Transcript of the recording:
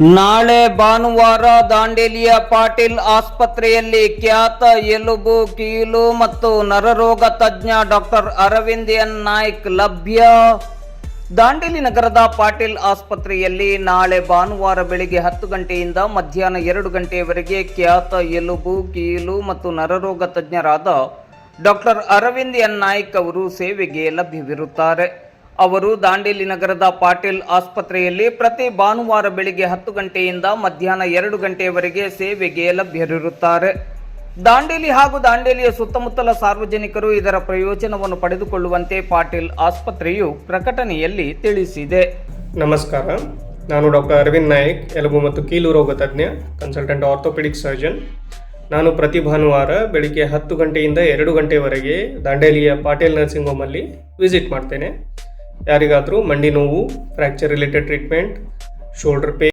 ನಾಳೆ ಭಾನುವಾರ ದಾಂಡೇಲಿಯ ಪಾಟೀಲ್ ಆಸ್ಪತ್ರೆಯಲ್ಲಿ ಖ್ಯಾತ ಎಲುಬು ಕೀಲು ಮತ್ತು ನರರೋಗ ತಜ್ಞ ಡಾಕ್ಟರ್ ಅರವಿಂದ್ ಎನ್ ನಾಯ್ಕ್ ಲಭ್ಯ. ದಾಂಡೇಲಿ ನಗರದ ಪಾಟೀಲ್ ಆಸ್ಪತ್ರೆಯಲ್ಲಿ ನಾಳೆ ಭಾನುವಾರ ಬೆಳಿಗ್ಗೆ 10 ಗಂಟೆಯಿಂದ ಮಧ್ಯಾಹ್ನ 2 ಗಂಟೆಯವರೆಗೆ ಖ್ಯಾತ ಎಲುಬು ಕೀಲು ಮತ್ತು ನರರೋಗ ತಜ್ಞರಾದ ಡಾಕ್ಟರ್ ಅರವಿಂದ್ ಎನ್ ನಾಯ್ಕ್ ಅವರು ಸೇವೆಗೆ ಲಭ್ಯವಿರುತ್ತಾರೆ. ಅವರು ದಾಂಡೇಲಿ ನಗರದ ಪಾಟೀಲ್ ಆಸ್ಪತ್ರೆಯಲ್ಲಿ ಪ್ರತಿ ಭಾನುವಾರ ಬೆಳಿಗ್ಗೆ 10 ಗಂಟೆಯಿಂದ ಮಧ್ಯಾಹ್ನ 2 ಗಂಟೆಯವರೆಗೆ ಸೇವೆಗೆ ಲಭ್ಯರಿರುತ್ತಾರೆ. ದಾಂಡೇಲಿ ಹಾಗೂ ದಾಂಡೇಲಿಯ ಸುತ್ತಮುತ್ತಲ ಸಾರ್ವಜನಿಕರು ಇದರ ಪ್ರಯೋಜನವನ್ನು ಪಡೆದುಕೊಳ್ಳುವಂತೆ ಪಾಟೀಲ್ ಆಸ್ಪತ್ರೆಯು ಪ್ರಕಟಣೆಯಲ್ಲಿ ತಿಳಿಸಿದೆ. ನಮಸ್ಕಾರ, ನಾನು ಡಾಕ್ಟರ್ ಅರವಿಂದ್ ನಾಯ್ಕ್, ಎಲುಬು ಮತ್ತು ಕೀಲು ರೋಗ ತಜ್ಞ, ಕನ್ಸಲ್ಟೆಂಟ್ ಆರ್ಥೋಪೆಡಿಕ್ ಸರ್ಜನ್. ನಾನು ಪ್ರತಿ ಭಾನುವಾರ ಬೆಳಿಗ್ಗೆ 10 ಗಂಟೆಯಿಂದ 2 ಗಂಟೆವರೆಗೆ ದಾಂಡೇಲಿಯ ಪಾಟೀಲ್ ನರ್ಸಿಂಗ್ ಹೋಮಲ್ಲಿ ವಿಸಿಟ್ ಮಾಡ್ತೇನೆ. ಯಾರಿಗಾದರೂ ಮಂಡಿ ನೋವು, fracture related treatment, shoulder pain,